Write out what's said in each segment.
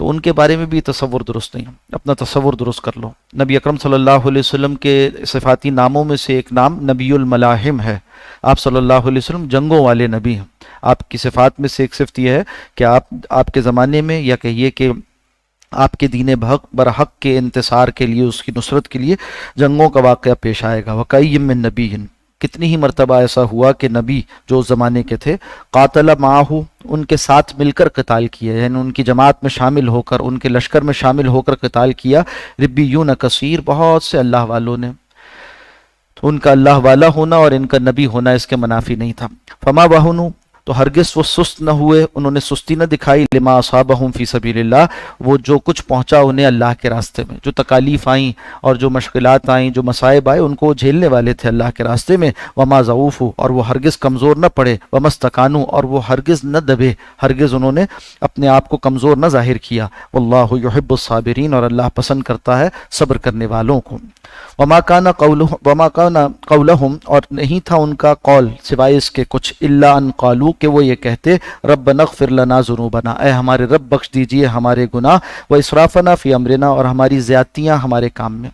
تو ان کے بارے میں بھی تصور درست نہیں ہے. اپنا تصور درست کر لو. نبی اکرم صلی اللہ علیہ وسلم کے صفاتی ناموں میں سے ایک نام نبی الملاحم ہے. آپ صلی اللہ علیہ وسلم جنگوں والے نبی ہیں. آپ کی صفات میں سے ایک صفت یہ ہے کہ آپ کے زمانے میں، یا کہیے کہ آپ کے دین برحق کے انتصار کے لیے، اس کی نصرت کے لیے جنگوں کا واقعہ پیش آئے گا. وَكَأَيٍّ مِّن نَبِيٍّ، کتنی ہی مرتبہ ایسا ہوا کہ نبی جو اس زمانے کے تھے، قاتل معاہو، ان کے ساتھ مل کر قتال کیا، یعنی ان کی جماعت میں شامل ہو کر، ان کے لشکر میں شامل ہو کر قتال کیا. ربیون کثیر، بہت سے اللہ والوں نے. تو ان کا اللہ والا ہونا اور ان کا نبی ہونا اس کے منافی نہیں تھا. فما وہنوا، تو ہرگز وہ سست نہ ہوئے، انہوں نے سستی نہ دکھائی. لما اصابہم فی سبیل اللہ، وہ جو کچھ پہنچا انہیں اللہ کے راستے میں، جو تکالیف آئیں اور جو مشکلات آئیں، جو مصائب آئے، ان کو جھیلنے والے تھے اللہ کے راستے میں. وما ضعوفوا، اور وہ ہرگز کمزور نہ پڑے. وما استکانوا، اور وہ ہرگز نہ دبے، ہرگز انہوں نے اپنے آپ کو کمزور نہ ظاہر کیا. واللہ یحب الصابرین، اور اللہ پسند کرتا ہے صبر کرنے والوں کو. وما کان قولہم، اور نہیں تھا ان کا قول سوائے اس کے کچھ، الا ان قالوا، کہ وہ یہ کہتے، ربنا اغفر لنا ذنوبنا، اے ہمارے رب بخش دیجئے ہمارے گناہ، و اسرافنا فی امرنا، اور ہماری زیادتیاں ہمارے کام میں.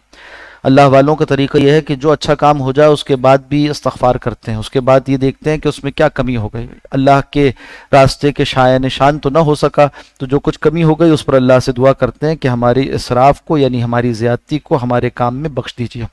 اللہ والوں کا طریقہ یہ ہے کہ جو اچھا کام ہو جائے اس کے بعد بھی استغفار کرتے ہیں، اس کے بعد یہ دیکھتے ہیں کہ اس میں کیا کمی ہو گئی. اللہ کے راستے کے شایع نشان تو نہ ہو سکا، تو جو کچھ کمی ہو گئی اس پر اللہ سے دعا کرتے ہیں کہ ہماری اسراف کو، یعنی ہماری زیادتی کو ہمارے کام میں بخش دیجیے.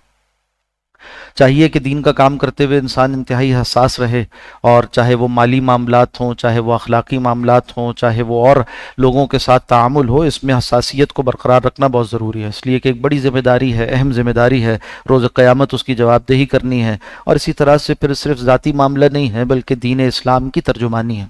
چاہیے کہ دین کا کام کرتے ہوئے انسان انتہائی حساس رہے، اور چاہے وہ مالی معاملات ہوں، چاہے وہ اخلاقی معاملات ہوں، چاہے وہ اور لوگوں کے ساتھ تعامل ہو، اس میں حساسیت کو برقرار رکھنا بہت ضروری ہے. اس لیے کہ ایک بڑی ذمہ داری ہے، اہم ذمہ داری ہے، روز قیامت اس کی جواب دہی کرنی ہے. اور اسی طرح سے پھر صرف ذاتی معاملہ نہیں ہے بلکہ دین اسلام کی ترجمانی ہے،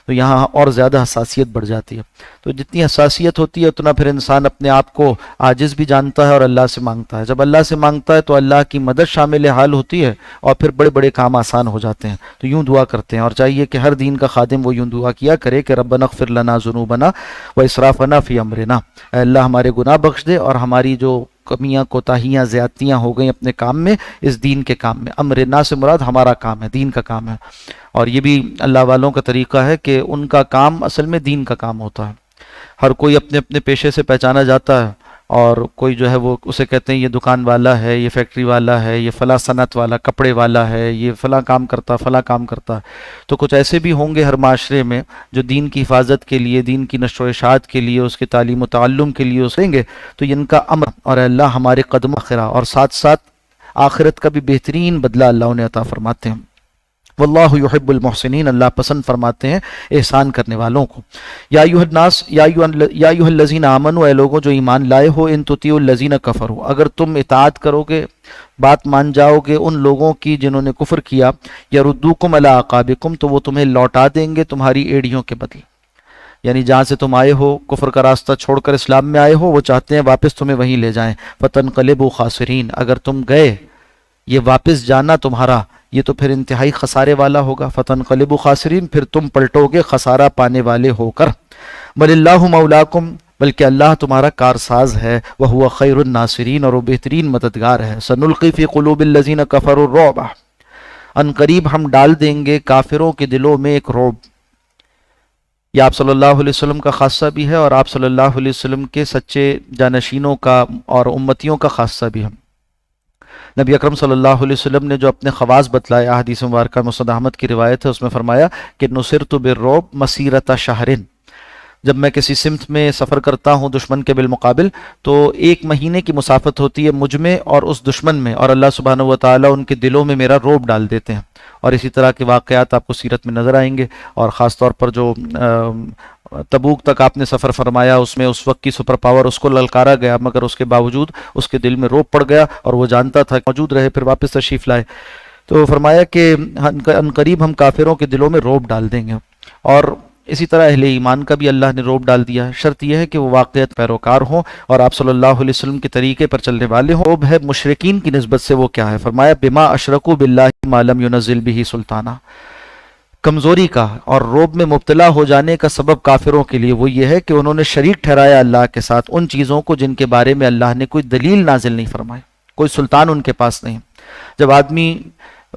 تو یہاں اور زیادہ حساسیت بڑھ جاتی ہے. تو جتنی حساسیت ہوتی ہے اتنا پھر انسان اپنے آپ کو عاجز بھی جانتا ہے اور اللہ سے مانگتا ہے. جب اللہ سے مانگتا ہے تو اللہ کی مدد شامل حال ہوتی ہے، اور پھر بڑے بڑے کام آسان ہو جاتے ہیں. تو یوں دعا کرتے ہیں، اور چاہیے کہ ہر دین کا خادم وہ یوں دعا کیا کرے کہ ربنا اغفر لنا ذنوبنا و اسرافنا فی امرنا، اے اللہ ہمارے گناہ بخش دے اور ہماری جو کمیاں، کوتاہیاں، زیادتیاں ہو گئیں اپنے کام میں، اس دین کے کام میں. امرنا سے مراد ہمارا کام ہے، دین کا کام ہے. اور یہ بھی اللہ والوں کا طریقہ ہے کہ ان کا کام اصل میں دین کا کام ہوتا ہے. ہر کوئی اپنے اپنے پیشے سے پہچانا جاتا ہے، اور کوئی جو ہے وہ اسے کہتے ہیں یہ دکان والا ہے، یہ فیکٹری والا ہے، یہ فلاں صنعت والا، کپڑے والا ہے، یہ فلاں کام کرتا، فلاں کام کرتا. تو کچھ ایسے بھی ہوں گے ہر معاشرے میں جو دین کی حفاظت کے لیے، دین کی نشر و اشاعت کے لیے، اس کے تعلیم و تعلم کے لیے اس دیں گے. تو ان کا امر، اور اللہ ہمارے قدم آخرہ، اور ساتھ ساتھ آخرت کا بھی بہترین بدلہ اللہ انہیں عطا فرماتے ہیں. واللہ یحب المحسنین، اللہ پسند فرماتے ہیں احسان کرنے والوں کو. یا ایھا الناس، یا ایھا الذین آمنوا، اے لوگوں جو ایمان لائے ہو، ان تطیعوا الذین کفروا، اگر تم اطاعت کرو گے، بات مان جاؤ گے ان لوگوں کی جنہوں نے کفر کیا، یردوکم علی اعقابکم، تو وہ تمہیں لوٹا دیں گے تمہاری ایڑیوں کے بدلے. یعنی جہاں سے تم آئے ہو، کفر کا راستہ چھوڑ کر اسلام میں آئے ہو، وہ چاہتے ہیں واپس تمہیں وہیں لے جائیں. فتنقلبوا خاسرین، اگر تم گئے، یہ واپس جانا تمہارا یہ تو پھر انتہائی خسارے والا ہوگا. فتنقلبوا خاسرین، پھر تم پلٹو گے خسارہ پانے والے ہو کر. بل اللہ مولاکم، بلکہ اللہ تمہارا کارساز ہے. وہو خیر الناصرین، اور وہ بہترین مددگار ہے. سنلقی فی قلوب الذین کفروا الرعب، ان قریب ہم ڈال دیں گے کافروں کے دلوں میں ایک رعب. یہ آپ صلی اللہ علیہ وسلم کا خاصہ بھی ہے، اور آپ صلی اللہ علیہ وسلم کے سچے جانشینوں کا اور امتیوں کا خاصہ بھی ہے. نبی اکرم صلی اللہ علیہ وسلم نے جو اپنے خواص بتلائے، حدیث مبارکہ مسند احمد کی روایت ہے، اس میں فرمایا کہ نصرت بالرعب مسیرۃ شہر، جب میں کسی سمت میں سفر کرتا ہوں دشمن کے بالمقابل، تو 1 مہینے کی مسافت ہوتی ہے مجھ میں اور اس دشمن میں، اور اللہ سبحانہ و تعالیٰ ان کے دلوں میں میرا رعب ڈال دیتے ہیں. اور اسی طرح کے واقعات آپ کو سیرت میں نظر آئیں گے. اور خاص طور پر جو تبوک تک آپ نے سفر فرمایا، اس میں اس وقت کی سپر پاور اس کو للکارا گیا، مگر اس کے باوجود اس کے دل میں رعب پڑ گیا، اور وہ جانتا تھا کہ موجود رہے، پھر واپس تشریف لائے. تو فرمایا کہ ان قریب ہم کافروں کے دلوں میں رعب ڈال دیں گے. اور اسی طرح اہل ایمان کا بھی اللہ نے رعب ڈال دیا. شرط یہ ہے کہ وہ واقعیت پیروکار ہوں اور آپ صلی اللہ علیہ وسلم کے طریقے پر چلنے والے ہوں. رعب ہے مشرکین کی نسبت سے، وہ کیا ہے؟ فرمایا بما اشرکوا باللہ ما لم ینزل بہ سلطانہ، کمزوری کا اور رعب میں مبتلا ہو جانے کا سبب کافروں کے لیے وہ یہ ہے کہ انہوں نے شریک ٹھہرایا اللہ کے ساتھ ان چیزوں کو جن کے بارے میں اللہ نے کوئی دلیل نازل نہیں فرمائی، کوئی سلطان ان کے پاس نہیں. جب آدمی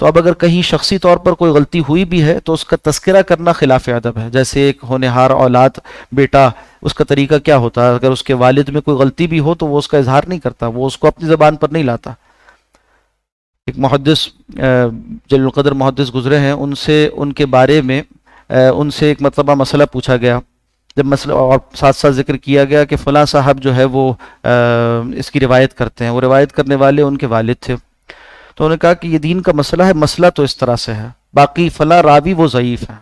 تو اب اگر کہیں شخصی طور پر کوئی غلطی ہوئی بھی ہے تو اس کا تذکرہ کرنا خلاف ادب ہے. جیسے ایک ہونہار اولاد بیٹا، اس کا طریقہ کیا ہوتا ہے؟ اگر اس کے والد میں کوئی غلطی بھی ہو تو وہ اس کا اظہار نہیں کرتا، وہ اس کو اپنی زبان پر نہیں لاتا. ایک محدث جلیل القدر محدث گزرے ہیں، ان کے بارے میں ان سے ایک مرتبہ مسئلہ پوچھا گیا. جب مسئلہ اور ساتھ ساتھ ذکر کیا گیا کہ فلاں صاحب جو ہے وہ اس کی روایت کرتے ہیں، وہ روایت کرنے والے ان کے والد تھے. تو انہوں نے کہا کہ یہ دین کا مسئلہ ہے، مسئلہ تو اس طرح سے ہے، باقی فلاں راوی وہ ضعیف ہے.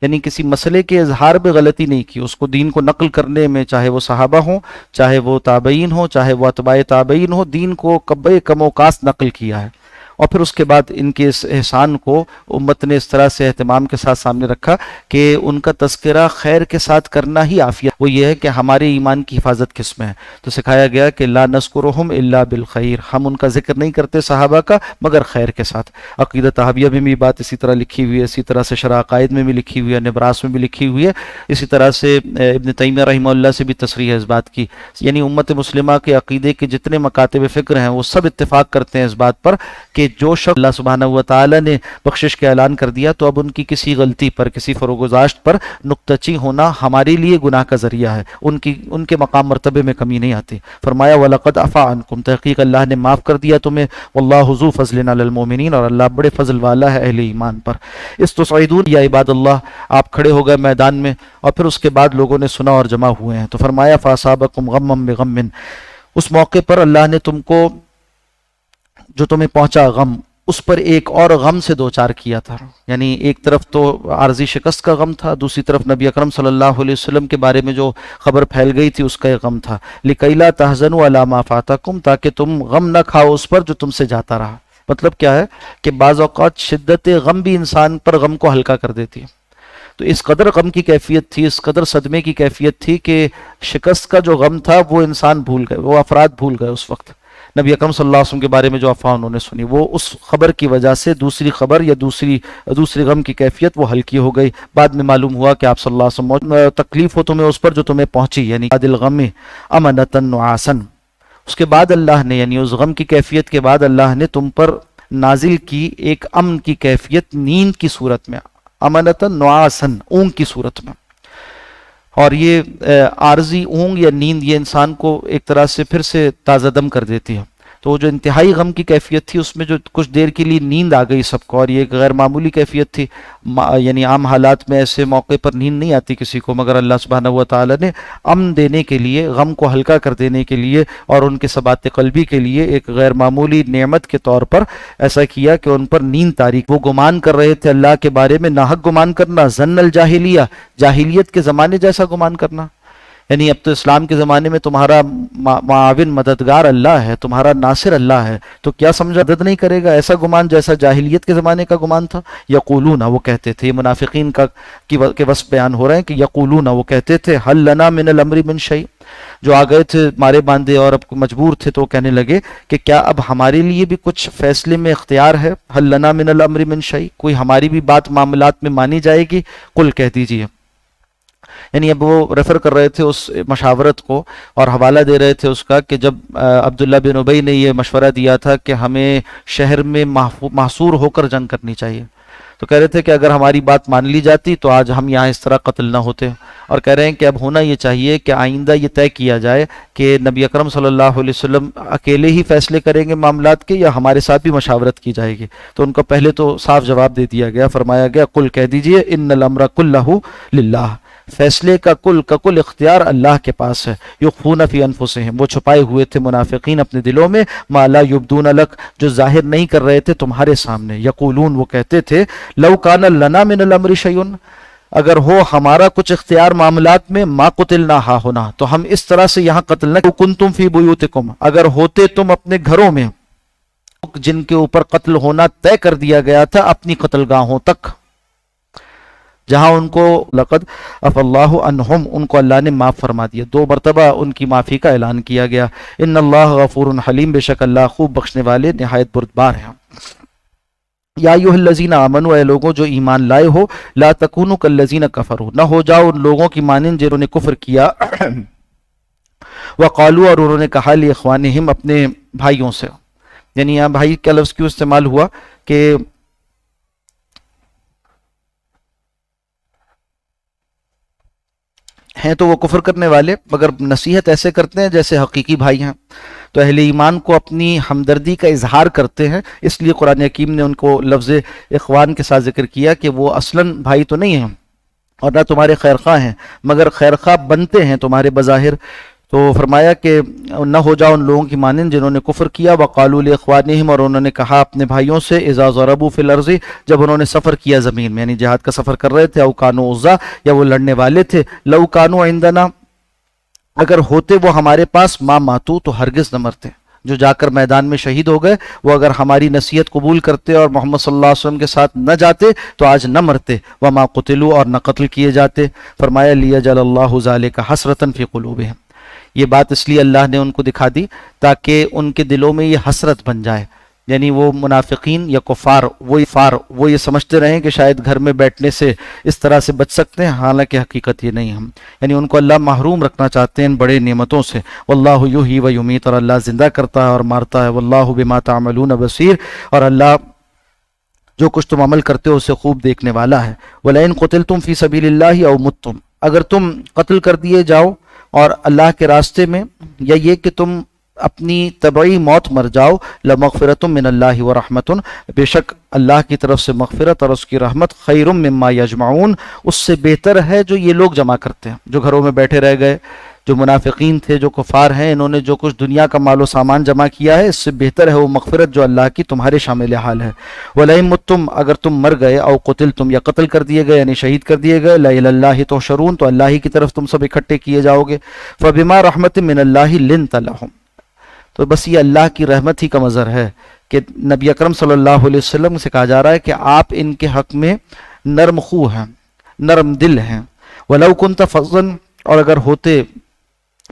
یعنی کسی مسئلے کے اظہار میں غلطی نہیں کی، اس کو دین کو نقل کرنے میں، چاہے وہ صحابہ ہوں، چاہے وہ تابعین ہوں، چاہے وہ اتباع تابعین ہوں، دین کو کم و کاست نقل کیا ہے. اور پھر اس کے بعد ان کے اس احسان کو امت نے اس طرح سے اہتمام کے ساتھ سامنے رکھا کہ ان کا تذکرہ خیر کے ساتھ کرنا ہی عافیت. وہ یہ ہے کہ ہمارے ایمان کی حفاظت کس میں ہے؟ تو سکھایا گیا کہ لا نذکرہم الا بالخیر، ہم ان کا ذکر نہیں کرتے صحابہ کا مگر خیر کے ساتھ. عقیدہ طحاویہ میں بھی بات اسی طرح لکھی ہوئی ہے، اسی طرح سے شرح عقائد میں بھی لکھی ہوئی ہے، نبراس میں بھی لکھی ہوئی ہے. اسی طرح سے ابن تیمیہ رحمہ اللہ سے بھی تصریح ہے اس بات کی. یعنی امت مسلمہ کے عقیدے کے جتنے مکاتب فکر ہیں وہ سب اتفاق کرتے ہیں اس بات پر کہ جو شخص اللہ سبحانہ و تعالی نے بخشش کا اعلان کر دیا تو اب ان کی کسی غلطی پر، کسی فروگزاشت پر نکتہ چی ہونا ہمارے لیے گناہ کا ذریعہ ہے، ان کے مقام مرتبے میں کمی نہیں آتی. فرمایا وَلَقَدْ عَفَا عَنْكُمْ، تحقیق اللہ نے معاف کر دیا تمہیں، وَاللَّهُ ذُو فَضْلٍ عَلَى الْمُؤْمِنِينَ، اور اللہ بڑے فضل والا ہے اہل ایمان پر. استصعدون یا عباد اللہ، آپ کھڑے ہو گئے میدان میں اور پھر اس کے بعد لوگوں نے سنا اور جمع ہوئے ہیں. تو فرمایا فَأَصَابَكُمْ غَمًّا بِغَمٍّ، اس موقع پر اللہ نے تم کو، جو تمہیں پہنچا غم، اس پر ایک اور غم سے دوچار کیا تھا. یعنی ایک طرف تو عارضی شکست کا غم تھا، دوسری طرف نبی اکرم صلی اللہ علیہ وسلم کے بارے میں جو خبر پھیل گئی تھی اس کا ایک غم تھا. لِكَيْ لَا تَحْزَنُوا عَلَىٰ مَا فَاتَكُمْ، تاکہ تم غم نہ کھاؤ اس پر جو تم سے جاتا رہا. مطلب کیا ہے کہ بعض اوقات شدت غم بھی انسان پر غم کو ہلکا کر دیتی ہے. تو اس قدر غم کی کیفیت تھی، اس قدر صدمے کی کیفیت تھی کہ شکست کا جو غم تھا وہ انسان بھول گئے، وہ افراد بھول گئے اس وقت. نبی اکرم صلی اللہ علیہ وسلم کے بارے میں جو افواہ انہوں نے سنی، وہ اس خبر کی وجہ سے دوسری خبر یا دوسری غم کی کیفیت وہ ہلکی ہو گئی. بعد میں معلوم ہوا کہ آپ صلی اللہ علیہ وسلم تکلیف ہو تمہیں اس پر جو تمہیں پہنچی، یعنی عادل غم امنتا نعاسن. اس کے بعد اللہ نے، یعنی اس غم کی کیفیت کے بعد اللہ نے تم پر نازل کی ایک امن کی کیفیت نیند کی صورت میں، امنتا نعاسن، اونگ کی صورت میں. اور یہ عارضی اونگ یا نیند یہ انسان کو ایک طرح سے پھر سے تازہ دم کر دیتی ہے. تو جو انتہائی غم کی کیفیت تھی اس میں جو کچھ دیر کے لیے نیند آ گئی سب کو، اور یہ ایک غیر معمولی کیفیت تھی. یعنی عام حالات میں ایسے موقع پر نیند نہیں آتی کسی کو، مگر اللہ سبحانہ و تعالی نے امن دینے کے لیے، غم کو ہلکا کر دینے کے لیے اور ان کے ثبات قلبی کے لیے ایک غیر معمولی نعمت کے طور پر ایسا کیا کہ ان پر نیند تاری. وہ گمان کر رہے تھے اللہ کے بارے میں ناحق گمان کرنا، ظن الجاہلیہ، جاہلیت کے زمانے جیسا گمان کرنا. یعنی اب تو اسلام کے زمانے میں تمہارا معاون مددگار اللہ ہے، تمہارا ناصر اللہ ہے، تو کیا سمجھا مدد نہیں کرے گا؟ ایسا گمان جیسا جاہلیت کے زمانے کا گمان تھا. یقولون، وہ کہتے تھے، منافقین کے وصف بیان ہو رہے ہیں کہ یقولون، وہ کہتے تھے، حل لنا من الامر من شیء، جو آ گئے تھے مارے باندھے اور اب مجبور تھے تو کہنے لگے کہ کیا اب ہمارے لیے بھی کچھ فیصلے میں اختیار ہے؟ حل لنا من الامر من شیء، کوئی ہماری بھی بات معاملات میں مانی جائے گی؟ قل، کہہ دیجیے. یعنی اب وہ ریفر کر رہے تھے اس مشاورت کو اور حوالہ دے رہے تھے اس کا کہ جب عبداللہ بن ابی نے یہ مشورہ دیا تھا کہ ہمیں شہر میں محصور ہو کر جنگ کرنی چاہیے، تو کہہ رہے تھے کہ اگر ہماری بات مان لی جاتی تو آج ہم یہاں اس طرح قتل نہ ہوتے. اور کہہ رہے ہیں کہ اب ہونا یہ چاہیے کہ آئندہ یہ طے کیا جائے کہ نبی اکرم صلی اللہ علیہ وسلم اکیلے ہی فیصلے کریں گے معاملات کے یا ہمارے ساتھ بھی مشاورت کی جائے گی. تو ان کو پہلے تو صاف جواب دے دیا گیا، فرمایا گیا قل، کہہ دیجئے، ان الامر کلہ للہ، فیصلے کا کل اختیار اللہ کے پاس ہے. یخفون فی انفسہم، وہ چھپائے ہوئے تھے منافقین اپنے دلوں میں، ما لا یبدون لک، جو ظاہر نہیں کر رہے تھے تمہارے سامنے. یقولون، وہ کہتے تھے، لو کان لنا من الامر شیء، اگر ہو ہمارا کچھ اختیار معاملات میں، ما قتلنا ہا ہونا، تو ہم اس طرح سے یہاں قتل نہ کنتم فی بیوتکم، اگر ہوتے تم اپنے گھروں میں، جن کے اوپر قتل ہونا طے کر دیا گیا تھا اپنی قتل گاہوں تک، جہاں ان کو لقد عفا اللہ عنہم، ان کو اللہ نے معاف فرما دیا. 2 مرتبہ ان کی معافی کا اعلان کیا گیا. ان اللہ غفور حلیم، بے شک اللہ خوب بخشنے والے نہایت بردبار ہیں. یا ایھا الذین آمنوا، اے لوگوں جو ایمان لائے ہو، لا تکونوا کالذین کفروا، نہ ہو جاؤ ان لوگوں کی مانند جنہوں نے کفر کیا. وقالوا، اور انہوں نے کہا، لاخوانہم، اپنے بھائیوں سے. یعنی یہاں بھائی کا لفظ کیوں استعمال ہوا کہ ہیں تو وہ کفر کرنے والے، مگر نصیحت ایسے کرتے ہیں جیسے حقیقی بھائی ہیں، تو اہل ایمان کو اپنی ہمدردی کا اظہار کرتے ہیں، اس لیے قرآن حکیم نے ان کو لفظ اخوان کے ساتھ ذکر کیا کہ وہ اصلاً بھائی تو نہیں ہیں اور نہ تمہارے خیرخواہ ہیں، مگر خیرخواہ بنتے ہیں تمہارے بظاہر۔ تو فرمایا کہ نہ ہو جاؤ ان لوگوں کی مانند جنہوں نے کفر کیا، وقالوا لاخوانہم، اور انہوں نے کہا اپنے بھائیوں سے، اذا ضربوا فی الارض، جب انہوں نے سفر کیا زمین میں، یعنی جہاد کا سفر کر رہے تھے، او کانوا غزا، یا وہ لڑنے والے تھے، لو کانوا عندنا، اگر ہوتے وہ ہمارے پاس، ما ماتو، تو ہرگز نہ مرتے۔ جو جا کر میدان میں شہید ہو گئے وہ اگر ہماری نصیحت قبول کرتے اور محمد صلی اللہ علیہ وسلم کے ساتھ نہ جاتے تو آج نہ مرتے، وما قتلوا، اور نہ قتل کیے جاتے۔ فرمایا لیجعل اللہ ذلک حسرۃ فی قلوبہم، یہ بات اس لیے اللہ نے ان کو دکھا دی تاکہ ان کے دلوں میں یہ حسرت بن جائے، یعنی وہ منافقین یا کفار وہ یہ سمجھتے رہیں کہ شاید گھر میں بیٹھنے سے اس طرح سے بچ سکتے ہیں، حالانکہ حقیقت یہ نہیں، ہم یعنی ان کو اللہ محروم رکھنا چاہتے ہیں ان بڑے نعمتوں سے۔ واللہ یحیی و یمیت، اور اللہ زندہ کرتا ہے اور مارتا ہے، واللہ بما تعملون بصیر، اور اللہ جو کچھ تم عمل کرتے ہو اسے خوب دیکھنے والا ہے۔ وَلَئِن قُتِلْتُمْ فِي سَبِيلِ اللَّهِ أَوْ مُتْتُمْ، اگر تم قتل کر دیے جاؤ اور اللہ کے راستے میں، یا یہ کہ تم اپنی طبعی موت مر جاؤ، لَمَغْفِرَةٌ مِّنَ اللَّهِ وَرَحْمَةٌ، بے شک اللہ کی طرف سے مغفرت اور اس کی رحمت، خیر مما یجمعون، اس سے بہتر ہے جو یہ لوگ جمع کرتے ہیں، جو گھروں میں بیٹھے رہ گئے، جو منافقین تھے، جو کفار ہیں، انہوں نے جو کچھ دنیا کا مال و سامان جمع کیا ہے، اس سے بہتر ہے وہ مغفرت جو اللہ کی تمہارے شامل حال ہے۔ وَلَئِن مُتُّمْ، اگر تم مر گئے، او قتلتم، یا قتل کر دیے گئے یعنی شہید کر دیے گئے، لَإِلَى اللَّهِ تُحْشَرُونَ، تو اللہ ہی کی طرف تم سب اکٹھے کیے جاؤ گے۔ فَبِمَا رَحْمَةٍ مِّنَ اللَّهِ لِنْتَ لَهُمْ، تو بس یہ اللہ کی رحمت ہی کا مظہر ہے کہ نبی اکرم صلی اللہ علیہ وسلم سے کہا جا رہا ہے کہ آپ ان کے حق میں نرم خو ہیں، نرم دل ہیں۔ وَلَوْ كُنْتَ فَظًّا، اور اگر ہوتے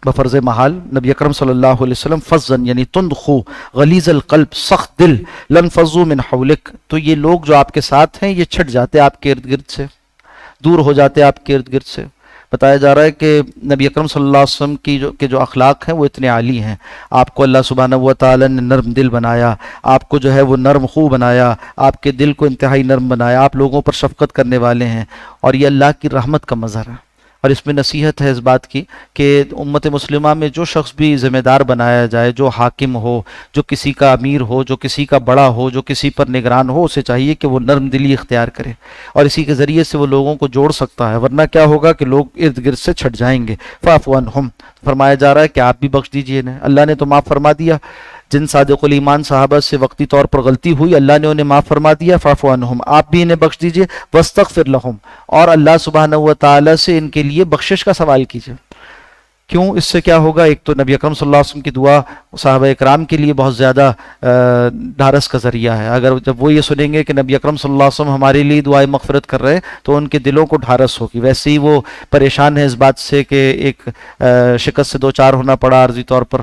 بفرض محال نبی اکرم صلی اللہ علیہ وسلم، فظًا یعنی تند خو، غلیظ القلب، سخت دل، لَانْفَضُّوا مِنْ حَوْلِكَ، تو یہ لوگ جو آپ کے ساتھ ہیں یہ چھٹ جاتے آپ کے ارد گرد سے، دور ہو جاتے آپ کے ارد گرد سے۔ بتایا جا رہا ہے کہ نبی اکرم صلی اللہ علیہ وسلم کی جو اخلاق ہیں وہ اتنے عالی ہیں، آپ کو اللہ سبحانہ و تعالی نے نرم دل بنایا، آپ کو جو ہے وہ نرم خو بنایا، آپ کے دل کو انتہائی نرم بنایا، آپ لوگوں پر شفقت کرنے والے ہیں، اور یہ اللہ کی رحمت کا مظہر ہے۔ اور اس میں نصیحت ہے اس بات کی کہ امت مسلمہ میں جو شخص بھی ذمہ دار بنایا جائے، جو حاکم ہو، جو کسی کا امیر ہو، جو کسی کا بڑا ہو، جو کسی پر نگران ہو، اسے چاہیے کہ وہ نرم دلی اختیار کرے، اور اسی کے ذریعے سے وہ لوگوں کو جوڑ سکتا ہے، ورنہ کیا ہوگا کہ لوگ ارد گرد سے چھٹ جائیں گے۔ فَاعْفُوا عَنْهُمْ، فرمایا جا رہا ہے کہ آپ بھی بخش دیجئے انہیں، اللہ نے تو معاف فرما دیا۔ جن صادق الایمان صحابہ سے وقتی طور پر غلطی ہوئی اللہ نے انہیں معاف فرما دیا، فاعفو عنہم، آپ بھی انہیں بخش دیجئے، واستغفر لہم، اور اللہ سبحانہ و تعالی سے ان کے لیے بخشش کا سوال کیجئے۔ کیوں؟ اس سے کیا ہوگا؟ ایک تو نبی اکرم صلی اللہ علیہ وسلم کی دعا صحابہ اکرام کے لیے بہت زیادہ ڈھارس کا ذریعہ ہے، اگر جب وہ یہ سنیں گے کہ نبی اکرم صلی اللہ علیہ وسلم ہمارے لیے دعائیں مغفرت کر رہے ہیں تو ان کے دلوں کو ڈھارس ہوگی۔ ویسے ہی وہ پریشان ہیں اس بات سے کہ ایک شکست سے دوچار ہونا پڑا عارضی طور پر،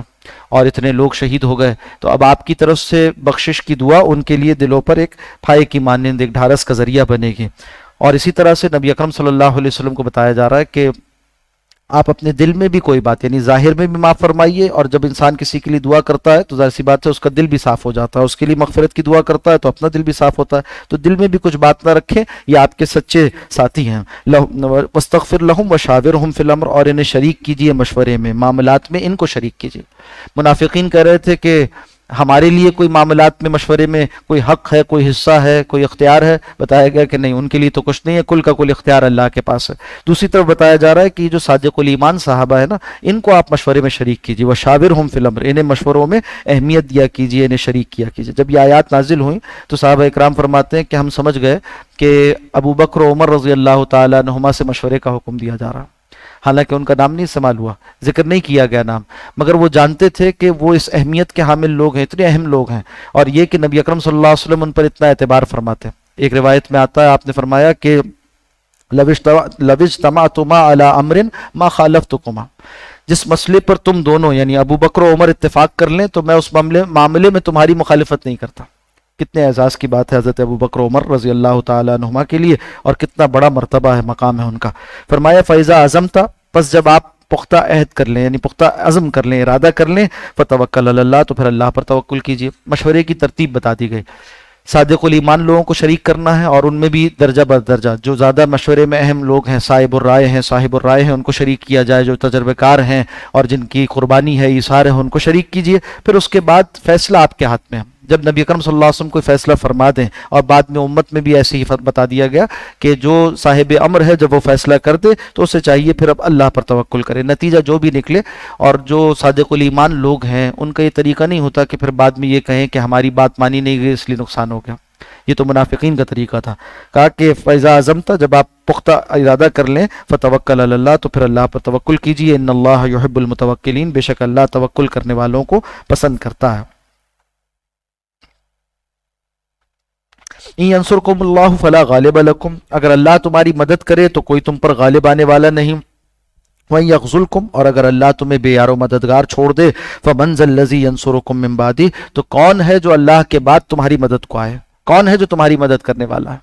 اور اتنے لوگ شہید ہو گئے، تو اب آپ کی طرف سے بخشش کی دعا ان کے لیے دلوں پر ایک پھائے کی مانند ایک ڈھارس کا ذریعہ بنے گی۔ اور اسی طرح سے نبی اکرم صلی اللہ علیہ وسلم کو بتایا جا رہا ہے کہ آپ اپنے دل میں بھی کوئی بات یعنی ظاہر میں بھی معاف فرمائیے، اور جب انسان کسی کے لیے دعا کرتا ہے تو ظاہر سی بات ہے اس کا دل بھی صاف ہو جاتا ہے، اس کے لیے مغفرت کی دعا کرتا ہے تو اپنا دل بھی صاف ہوتا ہے، تو دل میں بھی کچھ بات نہ رکھیں، یہ آپ کے سچے ساتھی ہیں۔ واستغفر لہم وشاورہم فی الامر، اور انہیں شریک کیجئے مشورے میں، معاملات میں ان کو شریک کیجئے۔ منافقین کہہ رہے تھے کہ ہمارے لیے کوئی معاملات میں مشورے میں کوئی حق ہے، کوئی حصہ ہے، کوئی اختیار ہے؟ بتایا گیا کہ نہیں، ان کے لیے تو کچھ نہیں ہے، کل کا کل اختیار اللہ کے پاس ہے۔ دوسری طرف بتایا جا رہا ہے کہ جو صادق الایمان صحابہ ہے نا، ان کو آپ مشورے میں شریک کیجیے، وشاورہم فی الامر، انہیں مشوروں میں اہمیت دیا کیجیے، انہیں شریک کیا کیجیے۔ جب یہ آیات نازل ہوئیں تو صحابہ اکرام فرماتے ہیں کہ ہم سمجھ گئے کہ ابو بکر و عمر رضی اللہ تعالیٰ عنہما سے مشورے کا حکم دیا جا رہا، حالانکہ ان کا نام نہیں استعمال ہوا، ذکر نہیں کیا گیا نام، مگر وہ جانتے تھے کہ وہ اس اہمیت کے حامل لوگ ہیں، اتنے اہم لوگ ہیں، اور یہ کہ نبی اکرم صلی اللہ علیہ وسلم ان پر اتنا اعتبار فرماتے ہیں۔ ایک روایت میں آتا ہے آپ نے فرمایا کہ لَوِ اجْتَمَعْتُمَا عَلَىٰ أَمْرٍ مَا خَالَفْتُكُمَا، جس مسئلے پر تم دونوں یعنی ابو بکر و عمر اتفاق کر لیں تو میں اس معاملے میں تمہاری مخالفت نہیں کرتا۔ کتنے اعزاز کی بات ہے حضرت ابو بکر و عمر رضی اللہ تعالیٰ عنہما کے لیے، اور کتنا بڑا مرتبہ ہے، مقام ہے ان کا۔ فرمایا فَإِذَا عَزَمْتَ، پس جب آپ پختہ عہد کر لیں یعنی پختہ عزم کر لیں، ارادہ کر لیں، فَتَوَكَّلْ عَلَى اللَّهِ، تو پھر اللہ پر توکل کیجیے۔ مشورے کی ترتیب بتا دی گئی صادق الایمان لوگوں کو شریک کرنا ہے، اور ان میں بھی درجہ بدرجہ جو زیادہ مشورے میں اہم لوگ ہیں، صاحب الرائے ہیں، ان کو شریک کیا جائے، جو تجربہ کار ہیں اور جن کی قربانی ہے، ایثار ہے، ان کو شریک کیجئے۔ پھر اس کے بعد فیصلہ آپ کے ہاتھ میں ہے۔ جب نبی اکرم صلی اللہ علیہ وسلم کوئی فیصلہ فرما دیں، اور بعد میں امت میں بھی ایسے ہی بتا دیا گیا کہ جو صاحب امر ہے جب وہ فیصلہ کر دے تو اسے چاہیے پھر اب اللہ پر توکل کرے، نتیجہ جو بھی نکلے۔ اور جو صادق الایمان لوگ ہیں ان کا یہ طریقہ نہیں ہوتا کہ پھر بعد میں یہ کہیں کہ ہماری بات مانی نہیں گئی اس لیے نقصان ہو گیا، یہ تو منافقین کا طریقہ تھا۔ کہا کہ فیضا اعظم تھا، جب آپ پختہ ارادہ کر لیں فتوکل علی اللہ، تو پھر اللہ پر توکل کیجیے، ان اللہ یحب المتوکلین، بے شک اللہ توکل کرنے والوں کو پسند کرتا ہے۔ ان ینصرکم اللہ فلا غالب لکم، اگر اللہ تمہاری مدد کرے تو کوئی تم پر غالب آنے والا نہیں۔ وَإِن يَخْذُلْكُمْ، اور اگر اللہ تمہیں بے یار و مددگار چھوڑ دے، فَمَنْ ذَا الَّذِي يَنصُرُكُم مِّن بَعْدِهِ، تو کون ہے جو اللہ کے بعد تمہاری مدد کو آئے، کون ہے جو تمہاری مدد کرنے والا ہے۔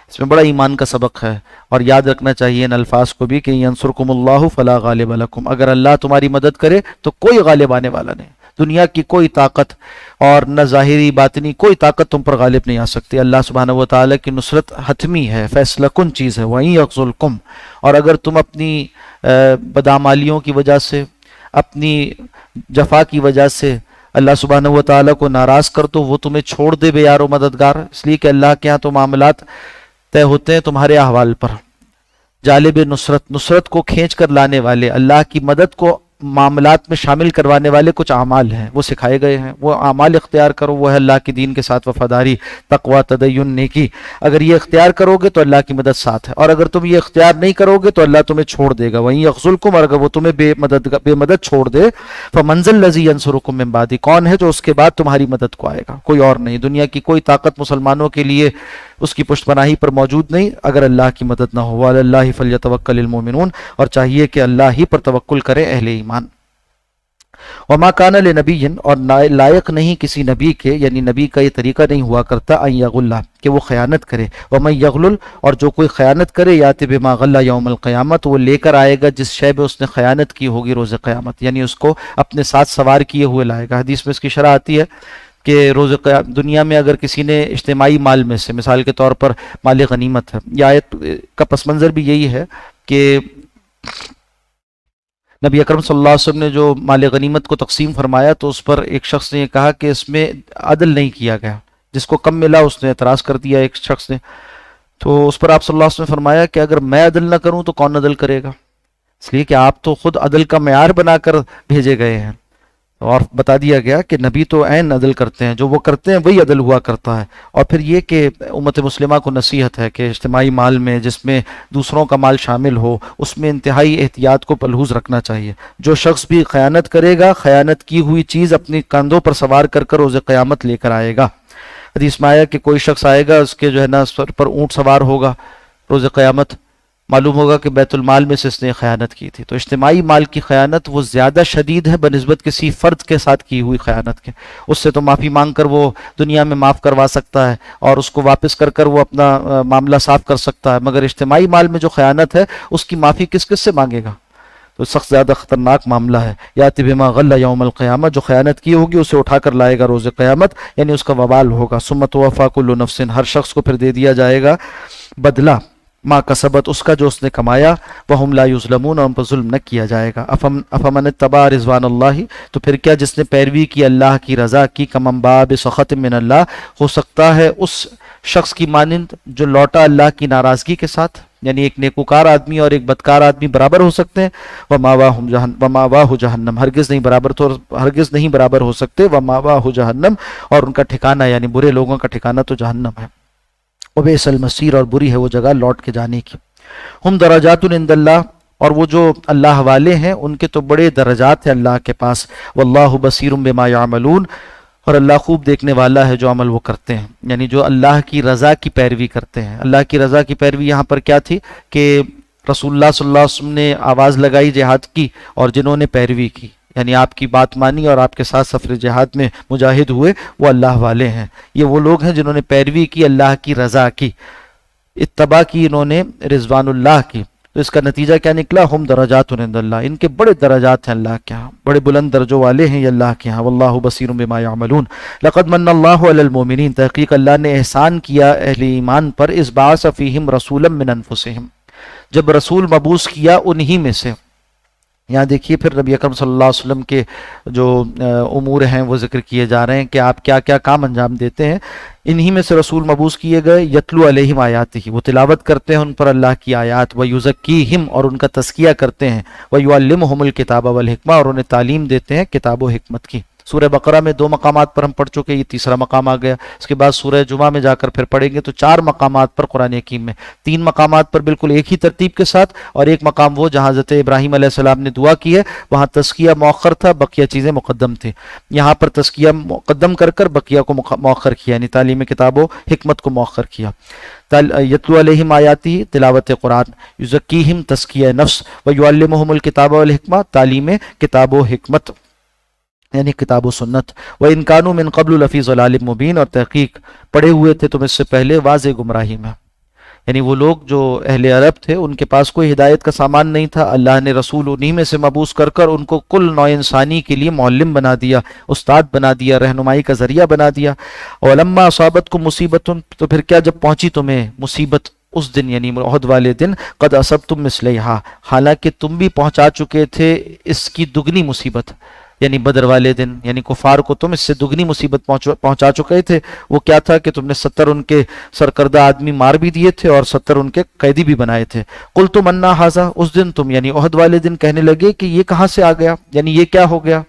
اس میں بڑا ایمان کا سبق ہے، اور یاد رکھنا چاہیے ان الفاظ کو بھی کہ يَنصُرْكُمُ اللَّهُ فَلَا غَالِبَ لَكُمْ، اگر اللہ تمہاری مدد کرے تو کوئی غالب آنے والا نہیں، دنیا کی کوئی طاقت اور نہ ظاہری باطنی کوئی طاقت تم پر غالب نہیں آ سکتی۔ اللہ سبحانہ و تعالیٰ کی نصرت حتمی ہے، فیصلہ کن چیز ہے۔ وَإِن يَخْذُلْكُمْ، اور اگر تم اپنی بدعمالیوں کی وجہ سے، اپنی جفا کی وجہ سے اللہ سبحانہ و تعالیٰ کو ناراض کر دو، وہ تمہیں چھوڑ دے بے یار و مددگار، اس لیے کہ اللہ کے ہاں تو معاملات طے ہوتے ہیں تمہارے احوال پر۔ جالب نصرت کو کھینچ کر لانے والے، اللہ کی مدد کو معاملات میں شامل کروانے والے کچھ اعمال ہیں، وہ سکھائے گئے ہیں، وہ اعمال اختیار کرو۔ وہ ہے اللہ کے دین کے ساتھ وفاداری، تقوی، تدین، نیکی۔ اگر یہ اختیار کرو گے تو اللہ کی مدد ساتھ ہے، اور اگر تم یہ اختیار نہیں کرو گے تو اللہ تمہیں چھوڑ دے گا۔ وہیں یخذلکم، اور اگر وہ تمہیں بے مدد چھوڑ دے، فمن ذا الذی ینصرکم من بعدہ، کون ہے جو اس کے بعد تمہاری مدد کو آئے گا؟ کوئی اور نہیں، دنیا کی کوئی طاقت مسلمانوں کے لیے اس کی پشت پناہی پر موجود نہیں اگر اللہ کی مدد نہ ہو۔ وعلی اللہ فلیتوکل المؤمنون، اور چاہیے کہ اللہ ہی پر توکل کرے اہل ایمان۔ وما کان لنبی، اور لائق نہیں کسی نبی کے، یعنی نبی کا یہ طریقہ نہیں ہوا کرتا، ان یغل، کہ وہ خیانت کرے۔ ومن یغلل، اور جو کوئی خیانت کرے، یاتی بما غل یوم القیامت، وہ لے کر آئے گا جس شے میں اس نے خیانت کی ہوگی روز قیامت، یعنی اس کو اپنے ساتھ سوار کیے ہوئے لائے گا۔ حدیث میں اس کی شرح آتی ہے کہ دنیا میں اگر کسی نے اجتماعی مال میں سے، مثال کے طور پر مال غنیمت ہے، یہ آیت کا پس منظر بھی یہی ہے کہ نبی اکرم صلی اللہ علیہ وسلم نے جو مال غنیمت کو تقسیم فرمایا تو اس پر ایک شخص نے یہ کہا کہ اس میں عدل نہیں کیا گیا، جس کو کم ملا اس نے اعتراض کر دیا ایک شخص نے، تو اس پر آپ صلی اللہ علیہ وسلم نے فرمایا کہ اگر میں عدل نہ کروں تو کون عدل کرے گا، اس لیے کہ آپ تو خود عدل کا معیار بنا کر بھیجے گئے ہیں۔ اور بتا دیا گیا کہ نبی تو عین عدل کرتے ہیں، جو وہ کرتے ہیں وہی عدل ہوا کرتا ہے۔ اور پھر یہ کہ امت مسلمہ کو نصیحت ہے کہ اجتماعی مال میں جس میں دوسروں کا مال شامل ہو اس میں انتہائی احتیاط کو ملحوظ رکھنا چاہیے۔ جو شخص بھی خیانت کرے گا، خیانت کی ہوئی چیز اپنی کندھوں پر سوار کر کر روز قیامت لے کر آئے گا۔ حدیث میں آیا کہ کوئی شخص آئے گا، اس کے جو ہے نا سر پر اونٹ سوار ہوگا روز قیامت، معلوم ہوگا کہ بیت المال میں سے اس نے خیانت کی تھی۔ تو اجتماعی مال کی خیانت وہ زیادہ شدید ہے بنسبت کسی فرد کے ساتھ کی ہوئی خیانت کے۔ اس سے تو معافی مانگ کر وہ دنیا میں معاف کروا سکتا ہے اور اس کو واپس کر کر وہ اپنا معاملہ صاف کر سکتا ہے، مگر اجتماعی مال میں جو خیانت ہے اس کی معافی کس کس سے مانگے گا؟ تو سخت زیادہ خطرناک معاملہ ہے۔ یاتی بما غل یوم القیامت، جو خیانت کی ہوگی اسے اٹھا کر لائے گا روز قیامت، یعنی اس کا وبال ہوگا۔ ثم توفی کل نفس، ہر شخص کو پھر دے دیا جائے گا بدلہ ما کسبت، اس کا جو اس نے کمایا، وہم لا یظلمون، اور ان پر ظلم نہ کیا جائے گا۔ افمن اتبع رضوان اللہ، تو پھر کیا جس نے پیروی کی اللہ کی رضا کی، کمن باء بسخط من اللہ، ہو سکتا ہے اس شخص کی مانند جو لوٹا اللہ کی ناراضگی کے ساتھ، یعنی ایک نیکوکار آدمی اور ایک بدکار آدمی برابر ہو سکتے ہیں۔ وماواہ جہنم، ہرگز نہیں برابر ہو سکتے۔ وماواہ جہنم، اور ان کا ٹھکانہ یعنی برے لوگوں کا ٹھکانہ تو جہنم ہے۔ وبئس المصیر، اور بری ہے وہ جگہ لوٹ کے جانے کی۔ ہم درجات عند اللہ، اور وہ جو اللہ والے ہیں ان کے تو بڑے درجات ہیں اللہ کے پاس۔ واللہ بصیر بما یعملون، اور اللہ خوب دیکھنے والا ہے جو عمل وہ کرتے ہیں، یعنی جو اللہ کی رضا کی پیروی کرتے ہیں۔ اللہ کی رضا کی پیروی یہاں پر کیا تھی کہ رسول اللہ صلی اللہ علیہ وسلم نے آواز لگائی جہاد کی، اور جنہوں نے پیروی کی یعنی آپ کی بات مانی اور آپ کے ساتھ سفر جہاد میں مجاہد ہوئے، وہ اللہ والے ہیں۔ یہ وہ لوگ ہیں جنہوں نے پیروی کی، اللہ کی رضا کی، اتباع کی انہوں نے رضوان اللہ کی، تو اس کا نتیجہ کیا نکلا؟ ہم درجات عند اللہ، ان کے بڑے درجات ہیں اللہ کے ہاں، بڑے بلند درجوں والے ہیں یہ اللہ کے ہاں۔ واللہ بصیر بما یعملون۔ لقد من اللہ علی المؤمنین، تحقیق اللہ نے احسان کیا اہل ایمان پر، اذ بعث فیہم رسولا من انفسہم، جب رسول مبعوث کیا انہی میں سے۔ یہاں دیکھیے پھر نبی اکرم صلی اللہ علیہ وسلم کے جو امور ہیں وہ ذکر کیے جا رہے ہیں کہ آپ کیا کیا کام انجام دیتے ہیں۔ انہی میں سے رسول مبعوث کیے گئے، یتلو علیہم آیاتہ، وہ تلاوت کرتے ہیں ان پر اللہ کی آیات، ویزکیہم، اور ان کا تزکیہ کرتے ہیں، ویعلمہم الکتاب والحکمہ، اور انہیں تعلیم دیتے ہیں کتاب و حکمت کی۔ سورہ بقرہ میں 2 مقامات پر ہم پڑھ چکے، یہ تیسرا مقام آ گیا۔ اس کے بعد سورہ جمعہ میں جا کر پھر پڑھیں گے تو 4 مقامات پر قرآن حکیم میں، 3 مقامات پر بالکل ایک ہی ترتیب کے ساتھ، اور ایک مقام وہ جہاں حضرت ابراہیم علیہ السلام نے دعا کی ہے، وہاں تزکیہ مؤخر تھا، بقیہ چیزیں مقدم تھیں۔ یہاں پر تزکیہ مقدم کر کر بقیہ کو مؤخر کیا، یعنی تعلیم کتاب و حکمت کو مؤخر کیا۔ یتلو علیہم آیاتی، تلاوت قرآن، یزکیہم، تزکیہ نفس، ویعلمہم الکتاب والحکمہ، تعلیم کتاب و حکمت یعنی کتاب و سنت۔ وَإِن كَانُوا مِن قَبْلُ لَفِي ضَلَالٍ مُبِينٍ، اور تحقیق پڑے ہوئے تھے تم اس سے پہلے واضح گمراہی میں۔ یعنی وہ لوگ جو اہل عرب تھے ان کے پاس کوئی ہدایت کا سامان نہیں تھا، اللہ نے رسول انہی میں سے مبعوث کر کر ان کو کل نوع انسانی کے لیے معلم بنا دیا، استاد بنا دیا، رہنمائی کا ذریعہ بنا دیا۔ وَلَمَّا أَصَابَتْكُم مُّصِيبَةٌ، تو پھر کیا جب پہنچی تمہیں مصیبت اس دن یعنی عہد والے دن، قد اصبتم مثلیہا، حالانکہ تم بھی پہنچا چکے تھے اس کی دگنی مصیبت، یعنی بدر والے دن، یعنی کفار کو تم اس سے دگنی مصیبت پہنچا چکے تھے۔ وہ کیا تھا کہ تم نے 70 ان کے سرکردہ آدمی مار بھی دیے تھے اور 70 ان کے قیدی بھی بنائے تھے۔ قلتم انا ھذا، اس دن تم یعنی عہد والے دن کہنے لگے کہ یہ کہاں سے آ گیا، یعنی یہ کیا ہو گیا،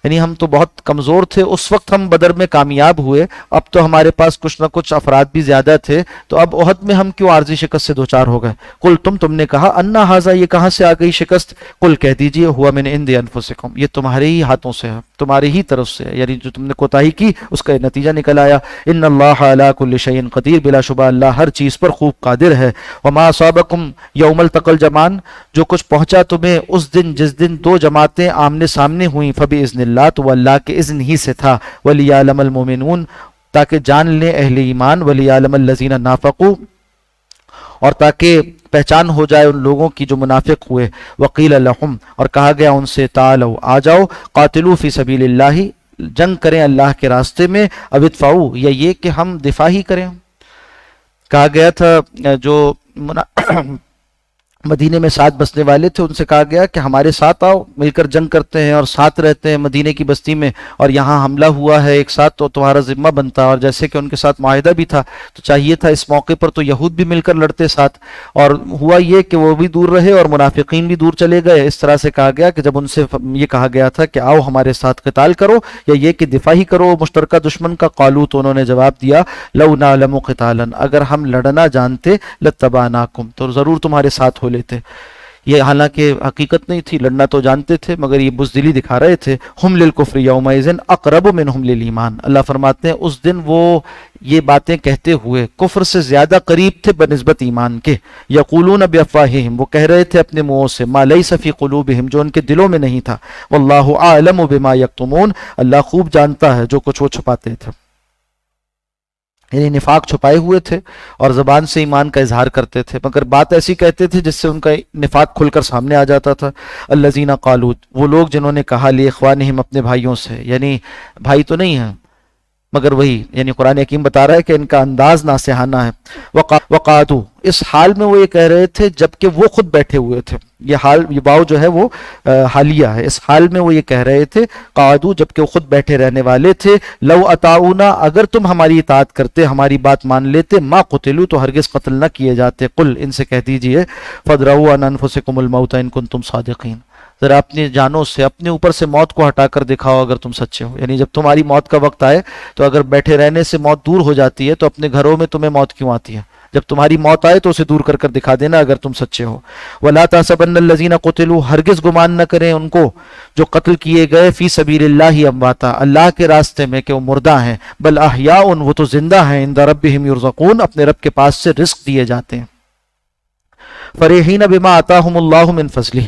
یعنی ہم تو بہت کمزور تھے اس وقت، ہم بدر میں کامیاب ہوئے، اب تو ہمارے پاس کچھ نہ کچھ افراد بھی زیادہ تھے، تو اب عہد میں ہم کیوں عارضی شکست سے دوچار ہو گئے۔ قل تم نے کہا انا ھذا، یہ کہاں سے آ گئی شکست، قل کہہ دیجئے ہوا من عند انفسکم، یہ تمہارے ہی ہاتھوں سے ہے، تمہارے ہی طرف سے ہے، یعنی جو تم نے کوتاہی کی اس کا نتیجہ نکل آیا۔ ان اللہ علی کل شیء قدیر، بلا شبہ اللہ ہر چیز پر خوب قادر ہے۔ وما اصابکم یوم التقى الجمعان، جو کچھ پہنچا تمہیں اس دن جس دن 2 جماعتیں آمنے سامنے ہوئیں، فباذن اللہ، تو وہ اللہ کے اذن ہی سے تھا، ولیعلم المؤمنون، تاکہ جان لیں اہل ایمان، ولیعلم الذین نافقوا، اور تاکہ پہچان ہو جائے ان لوگوں کی جو منافق ہوئے، وقیل لہم، اور کہا گیا ان سے، تعالوا، آ جاؤ، قاتلوا فی سبیل اللہ، جنگ کریں اللہ کے راستے میں، او ادفعوا، یا یہ کہ ہم دفاع ہی کریں۔ کہا گیا تھا جو مدینے میں ساتھ بسنے والے تھے ان سے کہا گیا کہ ہمارے ساتھ آؤ، مل کر جنگ کرتے ہیں اور ساتھ رہتے ہیں مدینے کی بستی میں، اور یہاں حملہ ہوا ہے ایک ساتھ تو تمہارا ذمہ بنتا، اور جیسے کہ ان کے ساتھ معاہدہ بھی تھا تو چاہیے تھا اس موقع پر تو یہود بھی مل کر لڑتے ساتھ، اور ہوا یہ کہ وہ بھی دور رہے اور منافقین بھی دور چلے گئے۔ اس طرح سے کہا گیا کہ جب ان سے یہ کہا گیا تھا کہ آؤ ہمارے ساتھ قتال کرو یا یہ کہ دفاع ہی کرو مشترکہ دشمن کا، قالو، تو انہوں نے جواب دیا، لو نعلم قتالا، اگر ہم لڑنا جانتے، لتبعناکم، تو ضرور تمہارے ساتھ ہو لیتے۔ یہ حالانکہ حقیقت نہیں تھی، لڑنا تو جانتے تھے مگر یہ بزدلی دکھا رہے تھے۔ ہم للکفر یومئذ اقرب منہم للایمان، اللہ فرماتے ہیں اس دن وہ یہ باتیں کہتے ہوئے کفر سے زیادہ قریب تھے بنسبت ایمان کے۔ یقولون بافواہہم، وہ کہہ رہے تھے اپنے منہوں سے، ما لیس فی قلوبہم، جو ان کے دلوں میں نہیں تھا، واللہ اعلم بما یکتمون، اللہ خوب جانتا ہے جو کچھ وہ چھپاتے تھے۔ یعنی نفاق چھپائے ہوئے تھے اور زبان سے ایمان کا اظہار کرتے تھے، مگر بات ایسی کہتے تھے جس سے ان کا نفاق کھل کر سامنے آ جاتا تھا۔ الذین قالوا، وہ لوگ جنہوں نے کہا لاخوانہم، اپنے بھائیوں سے، یعنی بھائی تو نہیں ہیں مگر وہی، یعنی قرآن حکیم بتا رہا ہے کہ ان کا انداز ناصحانہ ہے۔ وقعدوا، اس حال میں وہ یہ کہہ رہے تھے جبکہ وہ خود بیٹھے ہوئے تھے، یہ حال، یہ واو جو ہے وہ حالیہ ہے، اس حال میں وہ یہ کہہ رہے تھے، قعدوا، جبکہ وہ خود بیٹھے رہنے والے تھے، لو اطاعونا، اگر تم ہماری اطاعت کرتے، ہماری بات مان لیتے، ما قتلوا، تو ہرگز قتل نہ کیے جاتے۔ قل، ان سے کہہ دیجئے، فادرؤوا عن انفسکم الموت ان کنتم صادقین، ذرا اپنی جانوں سے، اپنے اوپر سے موت کو ہٹا کر دکھاؤ اگر تم سچے ہو، یعنی جب تمہاری موت کا وقت آئے تو اگر بیٹھے رہنے سے موت دور ہو جاتی ہے تو اپنے گھروں میں تمہیں موت کیوں آتی ہے، جب تمہاری موت آئے تو اسے دور کر کر دکھا دینا اگر تم سچے ہو۔ وَلَا تَحْسَبَنَّ الَّذِينَ قُتِلُوا، ہرگز گمان نہ کریں ان کو جو قتل کیے گئے، فی سبیل اللہ امواتا، اللہ کے راستے میں، کہ وہ مردہ ہیں، بل احیاء، وہ تو زندہ ہیں، عند ربہم یرزقون، اپنے رب کے پاس سے رزق دیے جاتے ہیں۔ فرحین بما آتاہم اللہ من فضلہ،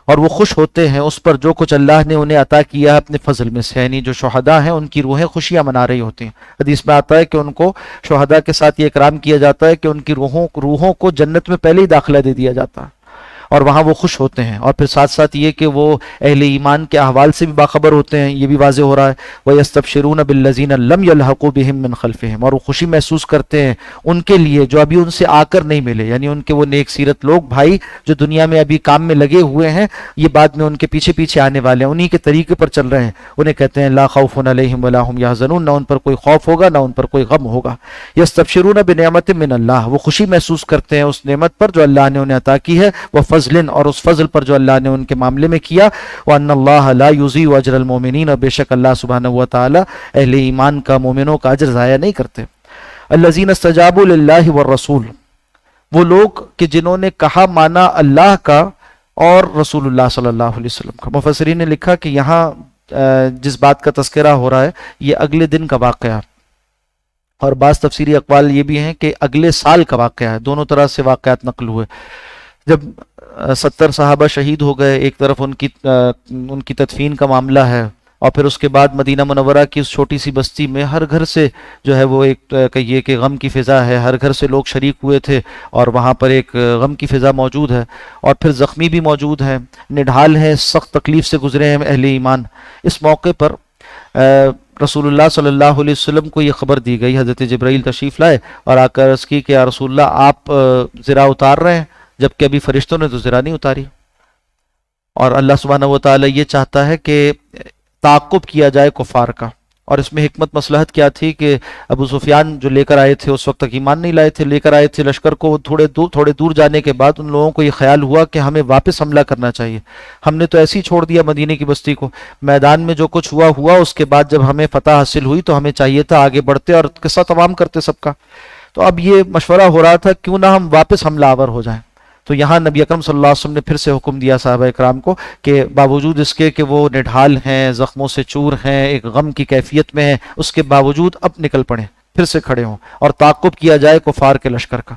اور وہ خوش ہوتے ہیں اس پر جو کچھ اللہ نے انہیں عطا کیا ہے اپنے فضل میں سے، یعنی جو شہداء ہیں ان کی روحیں خوشیاں منا رہی ہوتی ہیں۔ حدیث میں آتا ہے کہ ان کو شہداء کے ساتھ یہ اکرام کیا جاتا ہے کہ ان کی روحوں کو جنت میں پہلے ہی داخلہ دے دیا جاتا ہے، اور وہاں وہ خوش ہوتے ہیں، اور پھر ساتھ ساتھ یہ کہ وہ اہل ایمان کے احوال سے بھی باخبر ہوتے ہیں، یہ بھی واضح ہو رہا ہے۔ وَيَسْتَبْشِرُونَ بِالَّذِينَ لَمْ يَلْحَقُوا بِهِم مِّن خَلْفِهِمْ، اور وہ خوشی محسوس کرتے ہیں ان کے لیے جو ابھی ان سے آ کر نہیں ملے، یعنی ان کے وہ نیک سیرت لوگ بھائی جو دنیا میں ابھی کام میں لگے ہوئے ہیں، یہ بعد میں ان کے پیچھے پیچھے آنے والے ہیں، انہی کے طریقے پر چل رہے ہیں، انہیں کہتے ہیں لا خوف علیہم ولا هم يحزنون، نہ ان پر کوئی خوف ہوگا نہ ان پر کوئی غم ہوگا۔ یستبشرون بنعمت من اللہ، وہ خوشی محسوس کرتے ہیں اس نعمت پر جو اللہ نے انہیں عطا کی ہے، وہ فضل، اور اس فضل پر جو اللہ نے ان کے معاملے میں کیا، وان اللہ لا یضیع اجر المؤمنین، اور بے شک اللہ سبحانہ و تعالی اہل ایمان کا مومنوں کا اجر ضائع نہیں کرتے۔ الذین استجابوا للہ والرسول، وہ لوگ کہ جنہوں نے کہا مانا اللہ کا اور رسول اللہ صلی اللہ علیہ وسلم کا۔ مفسرین نے لکھا کہ یہاں جس بات کا تذکرہ ہو رہا ہے یہ اگلے دن کا واقعہ، اور بعض تفسیری اقوال یہ بھی ہیں کہ اگلے سال کا واقعہ ہے، دونوں طرح سے واقعات نقل ہوئے۔ جب 70 صحابہ شہید ہو گئے، ایک طرف ان کی تدفین کا معاملہ ہے، اور پھر اس کے بعد مدینہ منورہ کی اس چھوٹی سی بستی میں ہر گھر سے جو ہے وہ ایک کہیے کہ غم کی فضا ہے، ہر گھر سے لوگ شریک ہوئے تھے، اور وہاں پر ایک غم کی فضا موجود ہے، اور پھر زخمی بھی موجود ہیں، نڈھال ہیں، سخت تکلیف سے گزرے ہیں اہل ایمان۔ اس موقع پر رسول اللہ صلی اللہ علیہ وسلم کو یہ خبر دی گئی، حضرت جبرائیل تشریف لائے اور آ کر عرض کی کہ یا رسول اللہ آپ زرہ اتار رہے ہیں، جبکہ ابھی فرشتوں نے تو زرہ نہیں اتاری، اور اللہ سبحانہ و تعالی یہ چاہتا ہے کہ تعاقب کیا جائے کفار کا۔ اور اس میں حکمت مصلحت کیا تھی کہ ابو سفیان جو لے کر آئے تھے اس وقت تک ایمان نہیں لائے تھے، لے کر آئے تھے لشکر کو، تھوڑے دور جانے کے بعد ان لوگوں کو یہ خیال ہوا کہ ہمیں واپس حملہ کرنا چاہیے، ہم نے تو ایسے ہی چھوڑ دیا مدینے کی بستی کو، میدان میں جو کچھ ہوا اس کے بعد جب ہمیں فتح حاصل ہوئی تو ہمیں چاہیے تھا آگے بڑھتے اور قصہ تمام کرتے سب کا۔ تو اب یہ مشورہ ہو رہا تھا کیوں نہ ہم واپس حملہ آور ہو جائیں۔ تو یہاں نبی اکرم صلی اللہ علیہ وسلم نے پھر سے حکم دیا صحابہ اکرام کو کہ باوجود اس کے کہ وہ نڈھال ہیں، زخموں سے چور ہیں، ایک غم کی کیفیت میں ہیں، اس کے باوجود اب نکل پڑیں، پھر سے کھڑے ہوں اور تعاقب کیا جائے کفار کے لشکر کا۔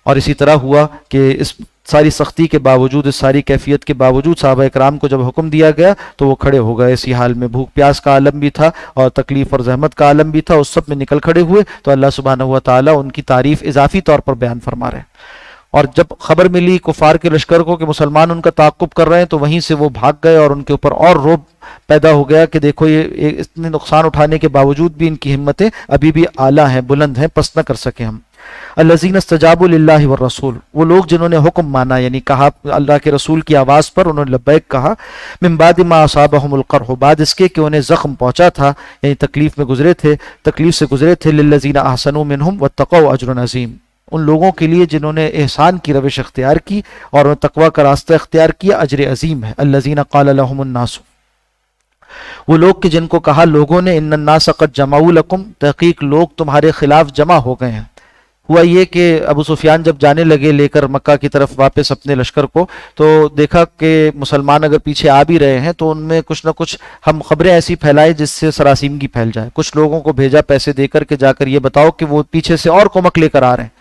اور اسی طرح ہوا کہ اس ساری سختی کے باوجود، اس ساری کیفیت کے باوجود صحابہ اکرام کو جب حکم دیا گیا تو وہ کھڑے ہو گئے، اسی حال میں بھوک پیاس کا عالم بھی تھا اور تکلیف اور زحمت کا عالم بھی تھا، اس سب میں نکل کھڑے ہوئے۔ تو اللہ سبحانہ و تعالیٰ ان کی تعریف اضافی طور پر بیان فرما رہے ہیں۔ اور جب خبر ملی کفار کے لشکر کو کہ مسلمان ان کا تعاقب کر رہے ہیں تو وہیں سے وہ بھاگ گئے، اور ان کے اوپر اور رعب پیدا ہو گیا کہ دیکھو یہ اتنے نقصان اٹھانے کے باوجود بھی ان کی ہمتیں ابھی بھی اعلیٰ ہیں، بلند ہیں، پست نہ کر سکے ہم۔ الذین استجابوا للہ والرسول، وہ لوگ جنہوں نے حکم مانا، یعنی کہا اللہ کے رسول کی آواز پر انہوں نے لبیک کہا، من بعد ما اصابہم القرح، بعد اس کے کہ انہیں زخم پہنچا تھا، یعنی تکلیف سے گزرے تھے، للذین احسنوا منہم واتقوا اجر عظیم، ان لوگوں کے لیے جنہوں نے احسان کی روش اختیار کی اور تقوی کا راستہ اختیار کیا، اجر عظیم ہے۔ الذین قال لهم الناس، وہ لوگ کہ جن کو کہا لوگوں نے، ان الناس قد جمعوا لکم، تحقیق لوگ تمہارے خلاف جمع ہو گئے ہیں۔ ہوا یہ کہ ابو سفیان جب جانے لگے لے کر مکہ کی طرف واپس اپنے لشکر کو، تو دیکھا کہ مسلمان اگر پیچھے آ بھی رہے ہیں تو ان میں کچھ نہ کچھ ہم خبریں ایسی پھیلائے جس سے سراسیمگی پھیل جائے۔ کچھ لوگوں کو بھیجا پیسے دے کر کہ جا کر یہ بتاؤ کہ وہ پیچھے سے اور کمک لے کر آ رہے ہیں۔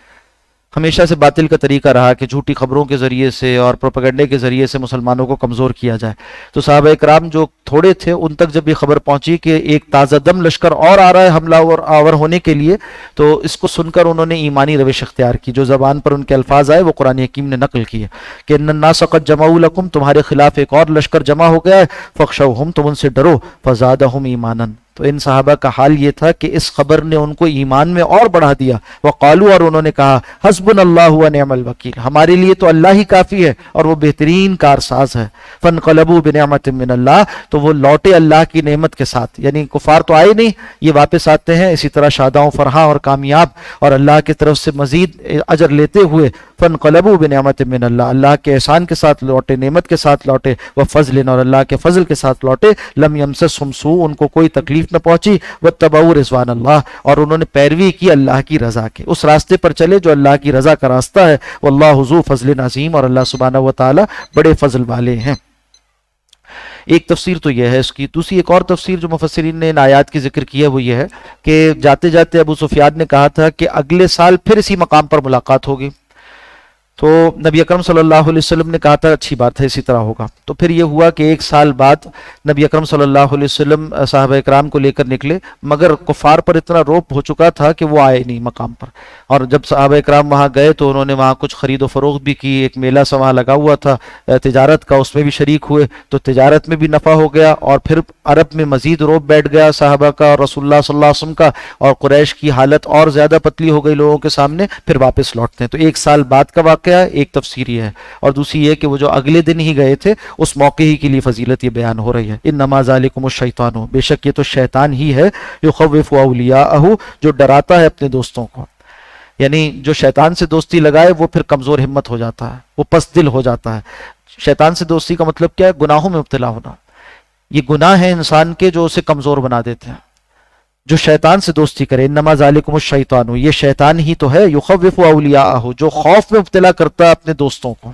ہمیشہ سے باطل کا طریقہ رہا کہ جھوٹی خبروں کے ذریعے سے اور پروپیگنڈے کے ذریعے سے مسلمانوں کو کمزور کیا جائے۔ تو صحابہ اکرام جو تھوڑے تھے ان تک جب یہ خبر پہنچی کہ ایک تازہ دم لشکر اور آ رہا ہے حملہ آور ہونے کے لیے، تو اس کو سن کر انہوں نے ایمانی روش اختیار کی، جو زبان پر ان کے الفاظ آئے وہ قرآن حکیم نے نقل کیے کہ ان الناس قد جمعوا لکم، تمہارے خلاف ایک اور لشکر جمع ہو گیا ہے، فاخشوہم، تم ان سے ڈرو، فزادہم ایمانا، تو ان صحابہ کا حال یہ تھا کہ اس خبر نے ان کو ایمان میں اور بڑھا دیا۔ وقالوا، اور انہوں نے کہا، حسبنا اللہ ونعم الوکیل، ہمارے لیے تو اللہ ہی کافی ہے اور وہ بہترین کارساز ہے۔ فانقلبوا بنعمت من اللہ، تو وہ لوٹے اللہ کی نعمت کے ساتھ، یعنی کفار تو آئے نہیں، یہ واپس آتے ہیں اسی طرح شاداں و فرحاں اور کامیاب اور اللہ کی طرف سے مزید اجر لیتے ہوئے۔ فانقلبوا بنعمت من اللہ، اللہ کے احسان کے ساتھ لوٹے، نعمت کے ساتھ لوٹے، وفضل، اور اللہ کے فضل کے ساتھ لوٹے، لم یمسسہم سوء، ان کو کوئی تکلیف نہ پہنچی، واتبعوا رضوان اللہ، اور انہوں نے پیروی کی اللہ کی رضا کے، اس راستے پر چلے جو اللہ کی رضا کا راستہ ہے۔ واللہ ذو فضل عظیم، اور اللہ سبحانہ و تعالی بڑے فضل والے ہیں۔ ایک تفسیر تو یہ ہے اس کی۔ دوسری ایک اور تفسیر جو مفسرین نے ان آیات کی ذکر کی ہے وہ یہ ہے کہ جاتے جاتے ابو سفیان نے کہا تھا کہ اگلے سال پھر اسی مقام پر ملاقات ہوگی، تو نبی اکرم صلی اللہ علیہ وسلم نے کہا تھا اچھی بات ہے، اسی طرح ہوگا۔ تو پھر یہ ہوا کہ 1 سال بعد نبی اکرم صلی اللہ علیہ وسلم صحابہ اکرام کو لے کر نکلے، مگر کفار پر اتنا روب ہو چکا تھا کہ وہ آئے نہیں مقام پر۔ اور جب صحابہ اکرام وہاں گئے تو انہوں نے وہاں کچھ خرید و فروخت بھی کی، ایک میلہ سا وہاں لگا ہوا تھا تجارت کا، اس میں بھی شریک ہوئے، تو تجارت میں بھی نفع ہو گیا، اور پھر عرب میں مزید روب بیٹھ گیا صحابہ کا اور رسول اللہ صلی اللہ علیہ وسلم کا، اور قریش کی حالت اور زیادہ پتلی ہو گئی لوگوں کے سامنے، پھر واپس لوٹتے ہیں۔ تو 1 سال بعد کا واقعہ ایک تفسیر یہ ہے، اور دوسری یہ کہ وہ جو اگلے دن ہی گئے تھے اس موقع ہی کے لیے فضیلت یہ بیان ہو رہی ہے۔ انما ذالکم الشیطان، بے شک یہ تو شیطان ہی ہے، یخوف اولیاءہ، جو ڈراتا ہے اپنے دوستوں کو۔ یعنی جو شیطان سے دوستی لگائے وہ پھر کمزور ہمت ہو جاتا ہے، وہ پس دل ہو جاتا ہے۔ شیطان سے دوستی کا مطلب کیا ہے؟ گناہوں میں مبتلا ہونا۔ یہ گناہ ہے انسان کے جو اسے کمزور بنا دیتے ہیں۔ جو شیطان سے دوستی کرے، انما ذالکم الشیطان، یہ شیطان ہی تو ہے، یخوف اولیاءہ، جو خوف میں مبتلا کرتا ہے اپنے دوستوں کو۔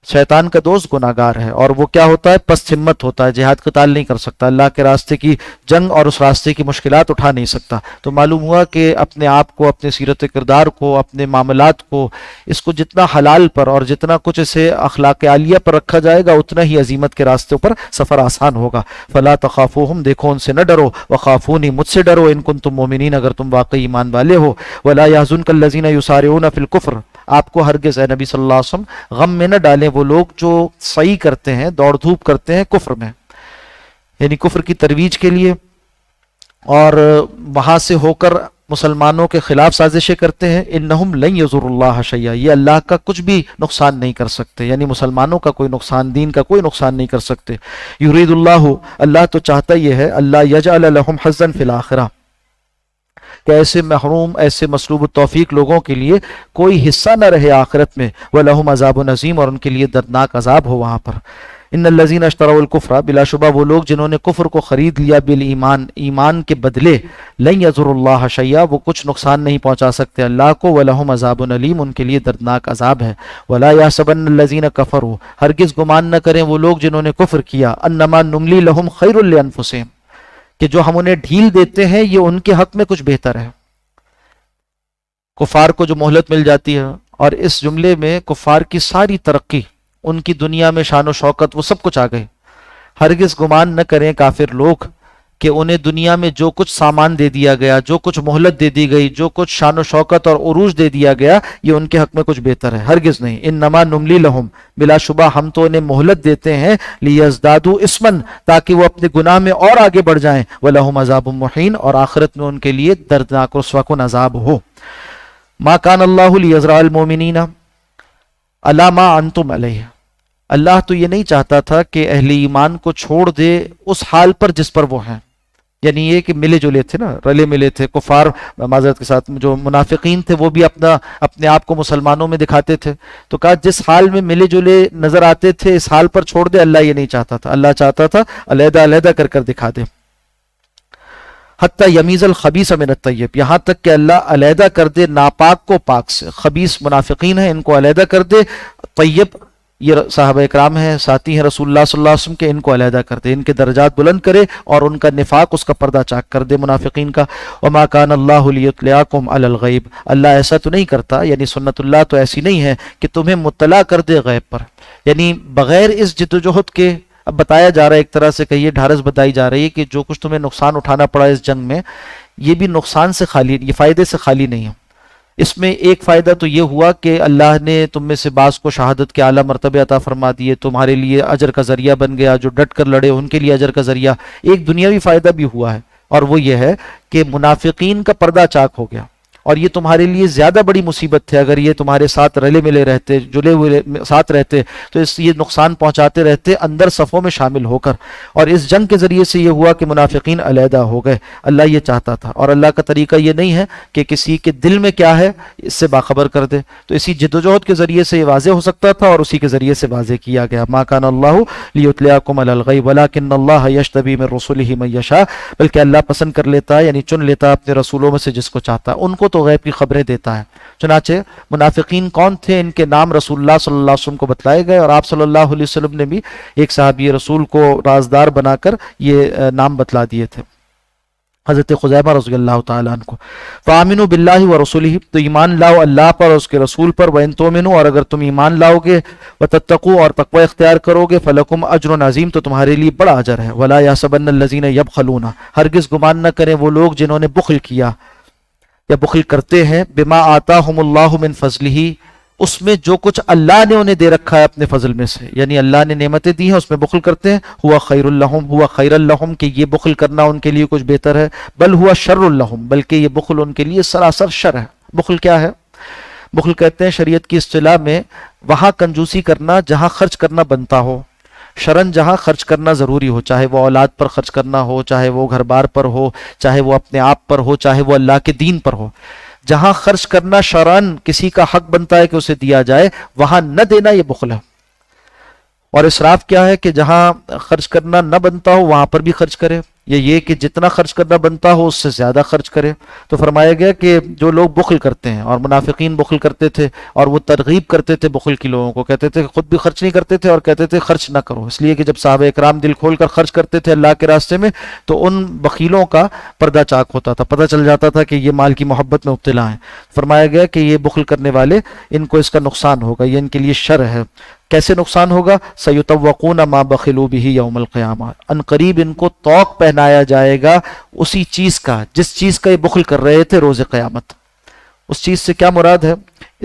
شیطان کا دوست گناہگار ہے، اور وہ کیا ہوتا ہے؟ پست ہمت ہوتا ہے، جہاد قتال نہیں کر سکتا، اللہ کے راستے کی جنگ اور اس راستے کی مشکلات اٹھا نہیں سکتا۔ تو معلوم ہوا کہ اپنے آپ کو، اپنے سیرت کردار کو، اپنے معاملات کو، اس کو جتنا حلال پر اور جتنا کچھ اسے اخلاق عالیہ پر رکھا جائے گا، اتنا ہی عظیمت کے راستے پر سفر آسان ہوگا۔ فلا تخافوہم، دیکھو ان سے نہ ڈرو، وخافونی، مجھ سے ڈرو، ان کنتم مومنین، اگر تم واقعی ایمان والے ہو۔ ولا یحزنک الذین یسارعون فی الکفر، آپ کو ہرگز اے نبی صلی اللہ علیہ وسلم غم میں نہ ڈالیں وہ لوگ جو سعی کرتے ہیں، دوڑ دھوپ کرتے ہیں کفر میں، یعنی کفر کی ترویج کے لیے، اور وہاں سے ہو کر مسلمانوں کے خلاف سازشیں کرتے ہیں۔ انہم لن یضروا اللہ شیئا، یہ اللہ کا کچھ بھی نقصان نہیں کر سکتے، یعنی مسلمانوں کا کوئی نقصان، دین کا کوئی نقصان نہیں کر سکتے۔ یرید اللہ، اللہ تو چاہتا یہ ہے، اللہ یجعل لہم حظا فی الآخرہ، کہ ایسے محروم، ایسے مسلوب التوفیق لوگوں کے لیے کوئی حصہ نہ رہے آخرت میں، وَلَهُمْ عَذَابٌ عَظِيمٌ، اور ان کے لیے دردناک عذاب ہو وہاں پر۔ ان الذین اشتروا الکفر، بلا شبہ وہ لوگ جنہوں نے کفر کو خرید لیا بالایمان، ایمان کے بدلے، لن یضروا اللہ شیئا، وہ کچھ نقصان نہیں پہنچا سکتے اللہ کو، وَلَهُمْ عَذَابٌ علیم، ان کے لیے دردناک عذاب ہے۔ وَلَا يَحْسَبَنَّ الَّذِينَ كَفَرُوا، ہرگز گمان نہ کریں وہ لوگ جنہوں نے کفر کیا، انما نملی لہم خیر لانفسہم، کہ جو ہم انہیں ڈھیل دیتے ہیں یہ ان کے حق میں کچھ بہتر ہے۔ کفار کو جو مہلت مل جاتی ہے، اور اس جملے میں کفار کی ساری ترقی، ان کی دنیا میں شان و شوکت، وہ سب کچھ آ گئے۔ ہرگز گمان نہ کریں کافر لوگ کہ انہیں دنیا میں جو کچھ سامان دے دیا گیا، جو کچھ مہلت دے دی گئی، جو کچھ شان و شوکت اور عروج دے دیا گیا، یہ ان کے حق میں کچھ بہتر ہے، ہرگز نہیں۔ انما نملی لہم، بلا شبہ ہم تو انہیں مہلت دیتے ہیں، لیزدادوا اسمن، تاکہ وہ اپنے گناہ میں اور آگے بڑھ جائیں، ولہم عذاب مہین، اور آخرت میں ان کے لیے دردناک رسوا کن عذاب ہو۔ ما کان اللہ لیذرا المؤمنین علی ما انتم علیہ، اللہ تو یہ نہیں چاہتا تھا کہ اہل ایمان کو چھوڑ دے اس حال پر جس پر وہ ہیں، یعنی یہ کہ ملے جلے تھے نا، رلے ملے تھے کفار، معذرت کے ساتھ جو منافقین تھے وہ بھی اپنے آپ کو مسلمانوں میں دکھاتے تھے، تو کہا جس حال میں ملے جلے نظر آتے تھے اس حال پر چھوڑ دے، اللہ یہ نہیں چاہتا تھا، اللہ چاہتا تھا علیحدہ علیحدہ کر کر دکھا دے۔ حتی یمیز الخبیث من الطیب، یہاں تک کہ اللہ علیحدہ کر دے ناپاک کو پاک سے، خبیث منافقین ہیں ان کو علیحدہ کر دے، طیب یہ صحابہ اکرام ہیں، ساتھی ہیں رسول اللہ صلی اللہ علیہ وسلم کے، ان کو علیحدہ کر دے، ان کے درجات بلند کرے، اور ان کا نفاق، اس کا پردہ چاک کر دے منافقین کا۔ وما کان اللہ لیطلعکم علی الغیب، اللہ ایسا تو نہیں کرتا، یعنی سنت اللہ تو ایسی نہیں ہے کہ تمہیں مطلع کر دے غیب پر، یعنی بغیر اس جدوجہد کے۔ اب بتایا جا رہا ہے، ایک طرح سے کہیے ڈھارس بتائی جا رہی ہے کہ جو کچھ تمہیں نقصان اٹھانا پڑا اس جنگ میں، یہ بھی نقصان سے خالی، یہ فائدے سے خالی نہیں ہے۔ اس میں ایک فائدہ تو یہ ہوا کہ اللہ نے تم میں سے بعض کو شہادت کے اعلیٰ مرتبے عطا فرما دیے، تمہارے لیے اجر کا ذریعہ بن گیا، جو ڈٹ کر لڑے ان کے لیے اجر کا ذریعہ۔ ایک دنیاوی فائدہ بھی ہوا ہے، اور وہ یہ ہے کہ منافقین کا پردہ چاک ہو گیا، اور یہ تمہارے لیے زیادہ بڑی مصیبت تھے، اگر یہ تمہارے ساتھ رلے ملے رہتے، جلے ہوئے ساتھ رہتے تو یہ نقصان پہنچاتے رہتے اندر صفوں میں شامل ہو کر، اور اس جنگ کے ذریعے سے یہ ہوا کہ منافقین علیحدہ ہو گئے، اللہ یہ چاہتا تھا، اور اللہ کا طریقہ یہ نہیں ہے کہ کسی کے دل میں کیا ہے اس سے باخبر کر دے، تو اسی جدوجہد کے ذریعے سے یہ واضح ہو سکتا تھا، اور اسی کے ذریعے سے واضح کیا گیا۔ ما کان اللہ لیطلعکم علی الغیب ولکن اللہ یجتبی من رسلہ من یشاء، بلکہ اللہ پسند کر لیتا ہے، یعنی چن لیتا ہے اپنے رسولوں میں سے جس کو چاہتا ہے، ان کو تو غیب کی خبریں دیتا ہے۔ چنانچہ منافقین کون تھے، ان کے نام رسول اللہ صلی اللہ علیہ وسلم کو بتلائے گئے، اور آپ صلی اللہ علیہ وسلم نے بھی ایک صحابی رسول کو رازدار بنا کر یہ نام بتلا دیے تھے۔ حضرت خزیمہ رضی اللہ تعالیٰ عنہ کو. فآمنوا باللہ ورسولہ، تو ایمان لاؤ اللہ پر اور اس کے رسول پر. وَإِن تُؤْمِنُوا، اور اگر تم ایمان لاؤ گے، وَتَتَّقُوا، اور تقوی اختیار کرو گے، فَلَكُمْ أَجْرٌ عظیم، تو تمہارے لیے بڑا اجر ہے. وَلَا يَحْسَبَنَّ الَّذِينَ يَبْخَلُونَ، ہرگز گمان نہ کریں وہ لوگ جنہوں نے بخل کیا یا بخل کرتے ہیں، بما آتاہم اللہ من فضلہ، اس میں جو کچھ اللہ نے انہیں دے رکھا ہے اپنے فضل میں سے، یعنی اللہ نے نعمتیں دی ہیں اس میں بخل کرتے ہیں. ہوا خیر الہم، ہوا خیر الہم، کہ یہ بخل کرنا ان کے لیے کچھ بہتر ہے. بل ہوا شر الہم، بلکہ یہ بخل ان کے لیے سراسر شر ہے. بخل کیا ہے؟ بخل کہتے ہیں شریعت کی اصطلاح میں وہاں کنجوسی کرنا جہاں خرچ کرنا بنتا ہو، شرن جہاں خرچ کرنا ضروری ہو، چاہے وہ اولاد پر خرچ کرنا ہو، چاہے وہ گھر بار پر ہو، چاہے وہ اپنے آپ پر ہو، چاہے وہ اللہ کے دین پر ہو. جہاں خرچ کرنا شرعن کسی کا حق بنتا ہے کہ اسے دیا جائے، وہاں نہ دینا یہ بخل ہے. اور اسراف کیا ہے؟ کہ جہاں خرچ کرنا نہ بنتا ہو وہاں پر بھی خرچ کرے، یا یہ کہ جتنا خرچ کرنا بنتا ہو اس سے زیادہ خرچ کرے. تو فرمایا گیا کہ جو لوگ بخل کرتے ہیں، اور منافقین بخل کرتے تھے اور وہ ترغیب کرتے تھے بخل کی لوگوں کو، کہتے تھے خود بھی خرچ نہیں کرتے تھے اور کہتے تھے خرچ نہ کرو، اس لیے کہ جب صحابہ اکرام دل کھول کر خرچ کرتے تھے اللہ کے راستے میں تو ان بخیلوں کا پردہ چاک ہوتا تھا، پتہ چل جاتا تھا کہ یہ مال کی محبت میں مبتلا ہیں. فرمایا گیا کہ یہ بخل کرنے والے ان کو اس کا نقصان ہوگا، یہ ان کے لیے شر ہے. کیسے نقصان ہوگا؟ سیطوقون ما بخلوا به یوم القیامہ، ان قریب ان کو طوق پہنایا جائے گا اسی چیز کا جس چیز کا یہ بخل کر رہے تھے روز قیامت. اس چیز سے کیا مراد ہے؟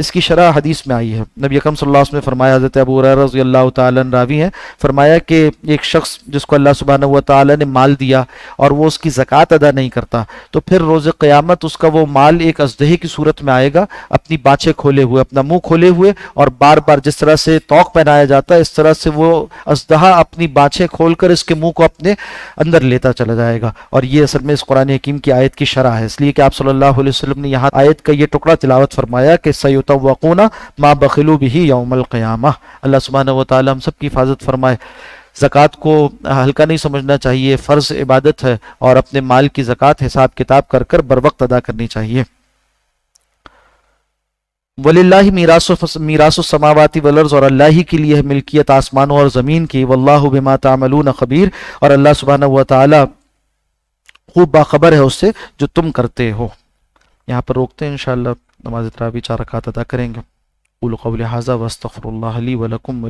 اس کی شرح حدیث میں آئی ہے. نبی اکرم صلی اللہ علیہ وسلم نے فرمایا، حضرت ابو ہریرہ رضی اللہ تعالیٰ عنہ راوی ہیں، فرمایا کہ ایک شخص جس کو اللہ سبحانہ و تعالیٰ نے مال دیا اور وہ اس کی زکوٰۃ ادا نہیں کرتا، تو پھر روز قیامت اس کا وہ مال ایک اژدہے کی صورت میں آئے گا، اپنی بانچیں کھولے ہوئے، اپنا منہ کھولے ہوئے، اور بار بار جس طرح سے طوق پہنایا جاتا ہے اس طرح سے وہ اژدہا اپنی بانچیں کھول کر اس کے منہ کو اپنے اندر لیتا چلا جائے گا. اور یہ اصل میں اس قرآن حکیم کی آیت کی شرح ہے، اس لیے کہ آپ صلی اللہ علیہ وسلم نے یہاں آیت کا یہ ٹکڑا تلاوت فرمایا کہ سیطوقون ما بخلوا به یوم القیامہ. اللہ سبحانہ و تعالی ہم سب کی حفاظت فرمائے. زکوٰۃ کو ہلکا نہیں سمجھنا چاہیے، فرض عبادت ہے، اور اپنے مال کی زکوٰۃ حساب کتاب کر کر بر وقت ادا کرنی چاہیے. وَلِلَّهِ میراث السماوات والارض، اور اللہ ہی کے لیے ہے ملکیت آسمانوں اور زمین کی. واللہ بما تعملون خبیر، اور اللہ سبحانہ و تعالی خوب باخبر ہے اس سے جو تم کرتے ہو. یہاں پر روکتے ہیں، انشاءاللہ نماز تراویح 4 رکعات ادا کریں گے. قولوا قولی ھذا واستغفر اللہ لی ولکم.